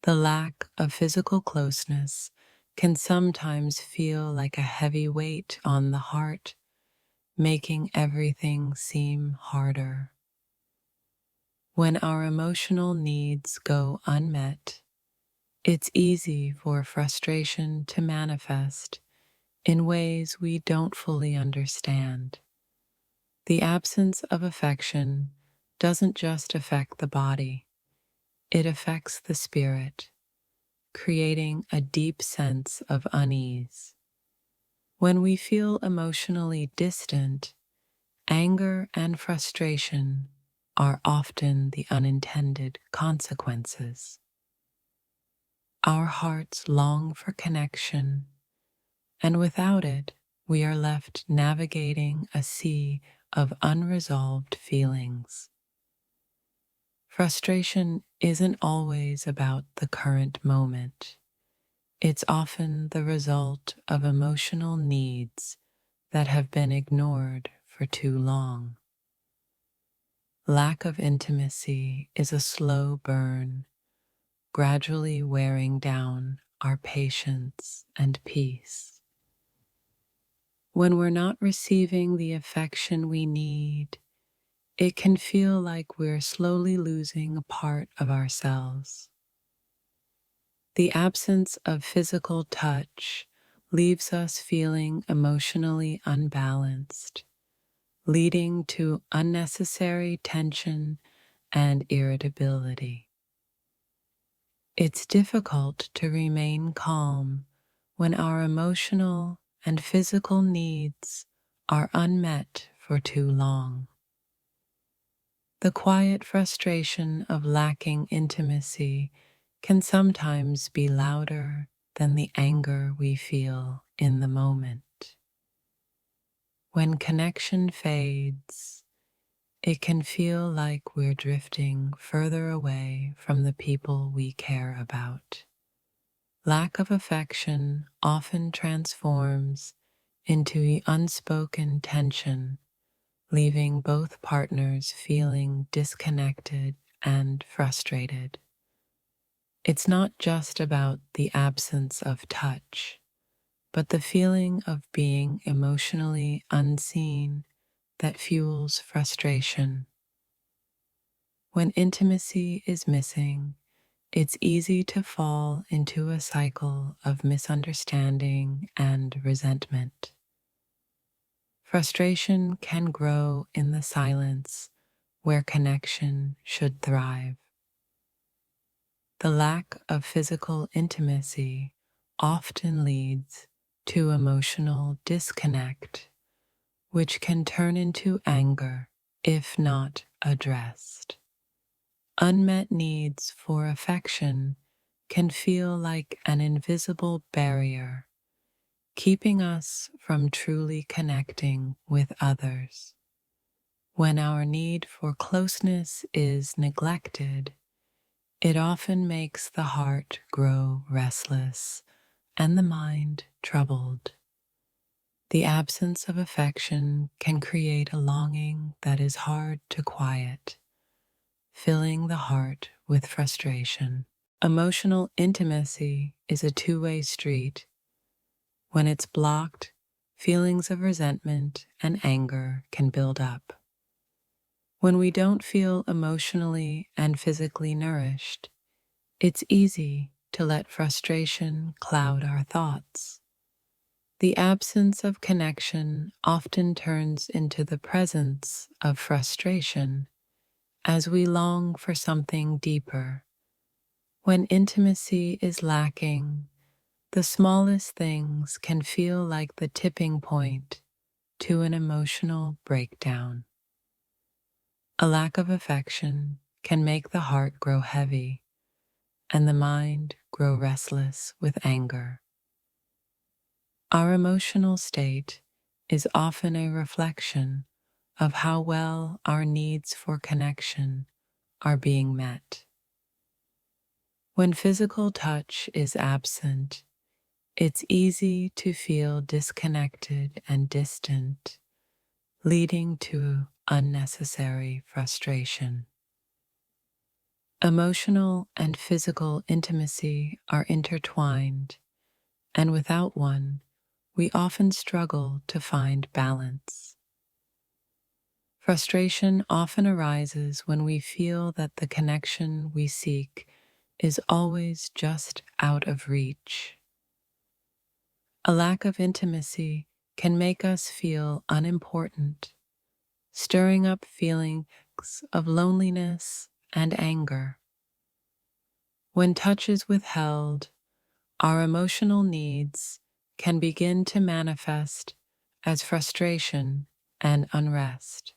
The lack of physical closeness can sometimes feel like a heavy weight on the heart, making everything seem harder. When our emotional needs go unmet, it's easy for frustration to manifest in ways we don't fully understand. The absence of affection doesn't just affect the body, it affects the spirit, creating a deep sense of unease. When we feel emotionally distant, anger and frustration are often the unintended consequences. Our hearts long for connection, and without it, we are left navigating a sea of unresolved feelings. Frustration isn't always about the current moment. It's often the result of emotional needs that have been ignored for too long. Lack of intimacy is a slow burn, gradually wearing down our patience and peace. When we're not receiving the affection we need, it can feel like we're slowly losing a part of ourselves. The absence of physical touch leaves us feeling emotionally unbalanced, leading to unnecessary tension and irritability. It's difficult to remain calm when our emotional and physical needs are unmet for too long. The quiet frustration of lacking intimacy can sometimes be louder than the anger we feel in the moment. When connection fades, it can feel like we're drifting further away from the people we care about. Lack of affection often transforms into the unspoken tension, leaving both partners feeling disconnected and frustrated. It's not just about the absence of touch, but the feeling of being emotionally unseen that fuels frustration. When intimacy is missing, it's easy to fall into a cycle of misunderstanding and resentment. Frustration can grow in the silence where connection should thrive. The lack of physical intimacy often leads to emotional disconnect, which can turn into anger if not addressed. Unmet needs for affection can feel like an invisible barrier, keeping us from truly connecting with others. When our need for closeness is neglected, it often makes the heart grow restless and the mind troubled. The absence of affection can create a longing that is hard to quiet, filling the heart with frustration. Emotional intimacy is a two-way street. When it's blocked, feelings of resentment and anger can build up. When we don't feel emotionally and physically nourished, it's easy to let frustration cloud our thoughts. The absence of connection often turns into the presence of frustration as we long for something deeper. When intimacy is lacking, the smallest things can feel like the tipping point to an emotional breakdown. A lack of affection can make the heart grow heavy and the mind grow restless with anger. Our emotional state is often a reflection of how well our needs for connection are being met. When physical touch is absent, it's easy to feel disconnected and distant, leading to unnecessary frustration. Emotional and physical intimacy are intertwined, and without one, we often struggle to find balance. Frustration often arises when we feel that the connection we seek is always just out of reach. A lack of intimacy can make us feel unimportant, stirring up feelings of loneliness and anger. When touch is withheld, our emotional needs can begin to manifest as frustration and unrest.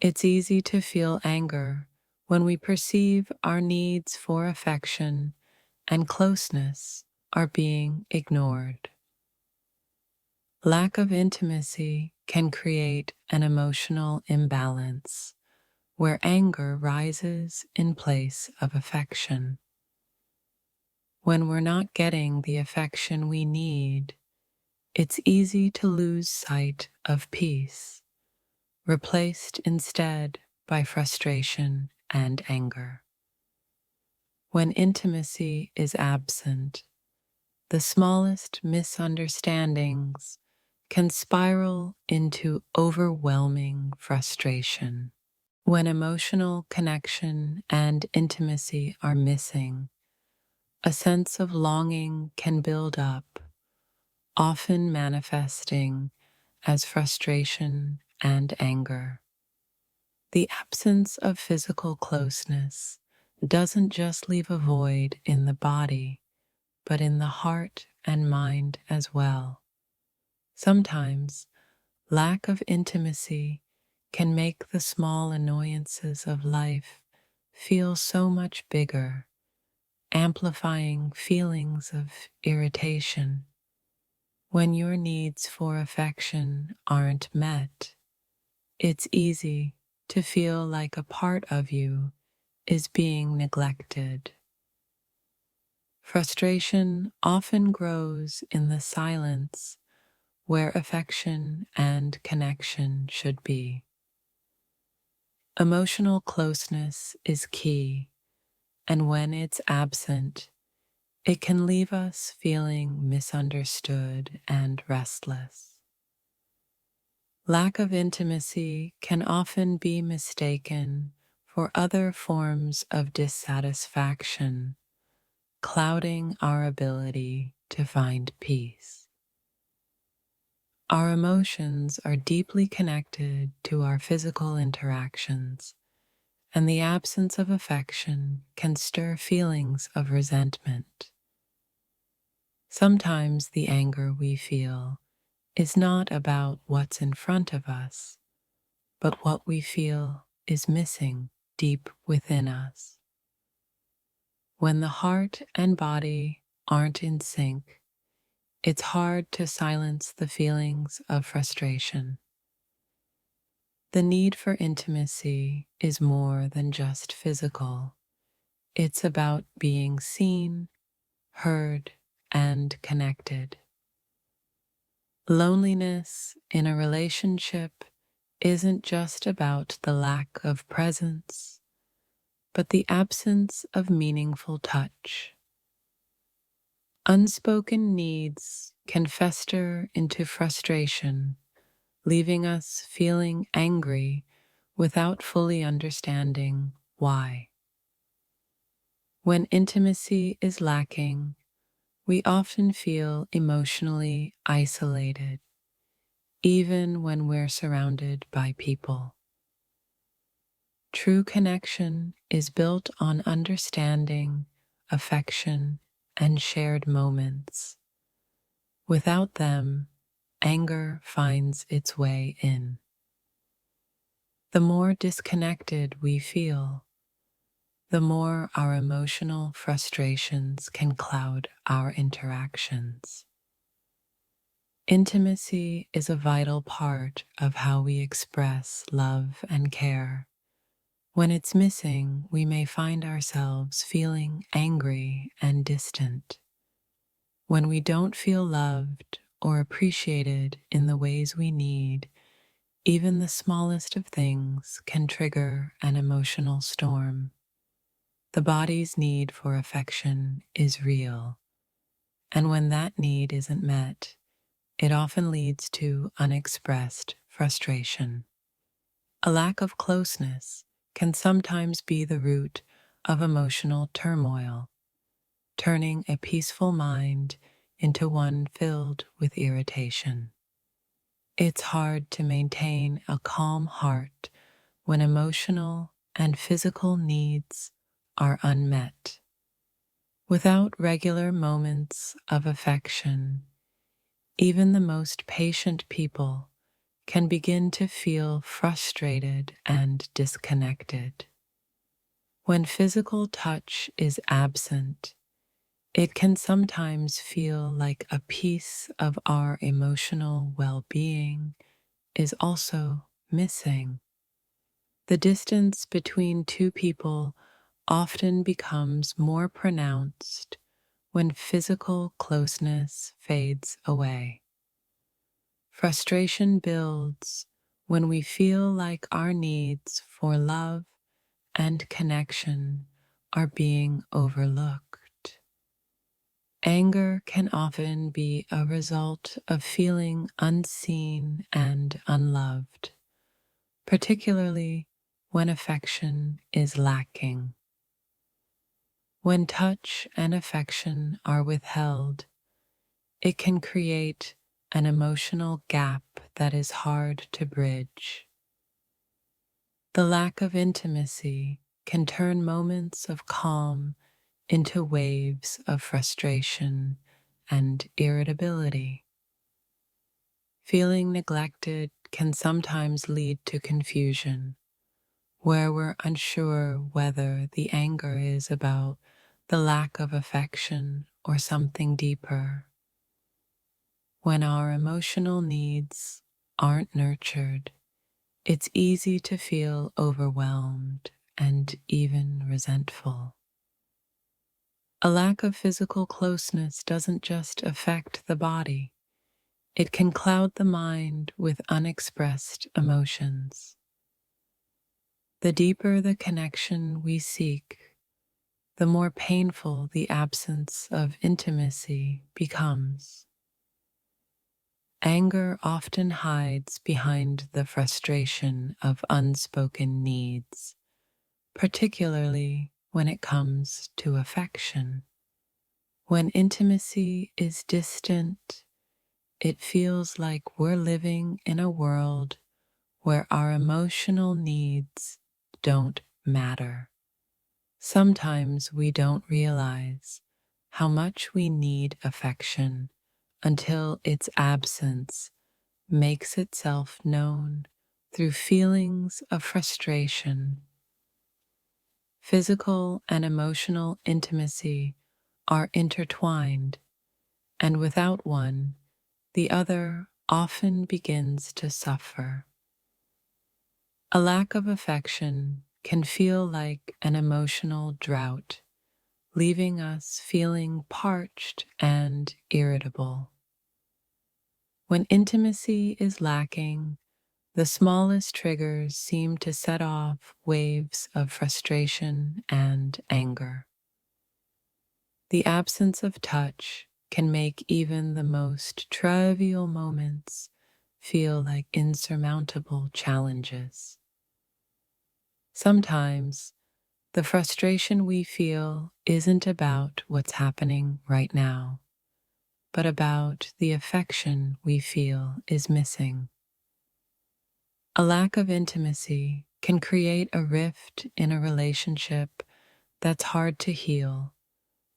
It's easy to feel anger when we perceive our needs for affection and closeness are being ignored. Lack of intimacy can create an emotional imbalance where anger rises in place of affection. When we're not getting the affection we need, it's easy to lose sight of peace, replaced instead by frustration and anger. When intimacy is absent, the smallest misunderstandings can spiral into overwhelming frustration. When emotional connection and intimacy are missing, a sense of longing can build up, often manifesting as frustration and anger. The absence of physical closeness doesn't just leave a void in the body, but in the heart and mind as well. Sometimes, lack of intimacy can make the small annoyances of life feel so much bigger, amplifying feelings of irritation. When your needs for affection aren't met, it's easy to feel like a part of you is being neglected. Frustration often grows in the silence where affection and connection should be. Emotional closeness is key, and when it's absent, it can leave us feeling misunderstood and restless. Lack of intimacy can often be mistaken for other forms of dissatisfaction, clouding our ability to find peace. Our emotions are deeply connected to our physical interactions, and the absence of affection can stir feelings of resentment. Sometimes the anger we feel is not about what's in front of us, but what we feel is missing deep within us. When the heart and body aren't in sync, it's hard to silence the feelings of frustration. The need for intimacy is more than just physical. It's about being seen, heard, and connected. Loneliness in a relationship isn't just about the lack of presence, but the absence of meaningful touch. Unspoken needs can fester into frustration, leaving us feeling angry without fully understanding why. When intimacy is lacking, we often feel emotionally isolated, even when we're surrounded by people. True connection is built on understanding, affection, and shared moments. Without them, anger finds its way in. The more disconnected we feel, the more our emotional frustrations can cloud our interactions. Intimacy is a vital part of how we express love and care. When it's missing, we may find ourselves feeling angry and distant. When we don't feel loved or appreciated in the ways we need, even the smallest of things can trigger an emotional storm. The body's need for affection is real, and when that need isn't met, it often leads to unexpressed frustration. A lack of closeness can sometimes be the root of emotional turmoil, turning a peaceful mind into one filled with irritation. It's hard to maintain a calm heart when emotional and physical needs are unmet. Without regular moments of affection, even the most patient people can begin to feel frustrated and disconnected. When physical touch is absent, it can sometimes feel like a piece of our emotional well-being is also missing. The distance between two people often becomes more pronounced when physical closeness fades away. Frustration builds when we feel like our needs for love and connection are being overlooked. Anger can often be a result of feeling unseen and unloved, particularly when affection is lacking. When touch and affection are withheld, it can create an emotional gap that is hard to bridge. The lack of intimacy can turn moments of calm into waves of frustration and irritability. Feeling neglected can sometimes lead to confusion, where we're unsure whether the anger is about the lack of affection or something deeper. When our emotional needs aren't nurtured, it's easy to feel overwhelmed and even resentful. A lack of physical closeness doesn't just affect the body, it can cloud the mind with unexpressed emotions. The deeper the connection we seek, the more painful the absence of intimacy becomes. Anger often hides behind the frustration of unspoken needs, particularly when it comes to affection. When intimacy is distant, it feels like we're living in a world where our emotional needs don't matter. Sometimes we don't realize how much we need affection until its absence makes itself known through feelings of frustration. Physical and emotional intimacy are intertwined, and without one, the other often begins to suffer. A lack of affection can feel like an emotional drought, leaving us feeling parched and irritable. When intimacy is lacking, the smallest triggers seem to set off waves of frustration and anger. The absence of touch can make even the most trivial moments feel like insurmountable challenges. Sometimes, the frustration we feel isn't about what's happening right now, but about the affection we feel is missing. A lack of intimacy can create a rift in a relationship that's hard to heal,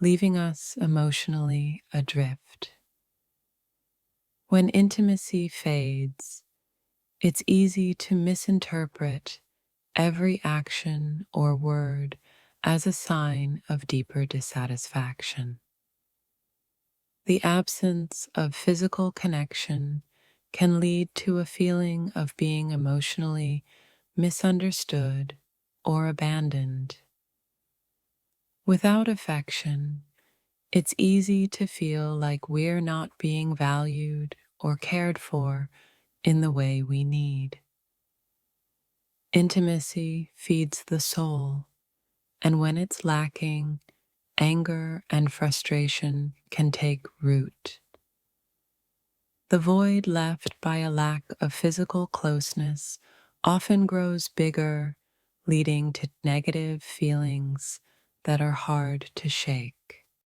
leaving us emotionally adrift. When intimacy fades, it's easy to misinterpret every action or word as a sign of deeper dissatisfaction. The absence of physical connection can lead to a feeling of being emotionally misunderstood or abandoned. Without affection, it's easy to feel like we're not being valued or cared for in the way we need. Intimacy feeds the soul, And when it's lacking, anger and frustration can take root. The void left by a lack of physical closeness often grows bigger, leading to negative feelings that are hard to shake.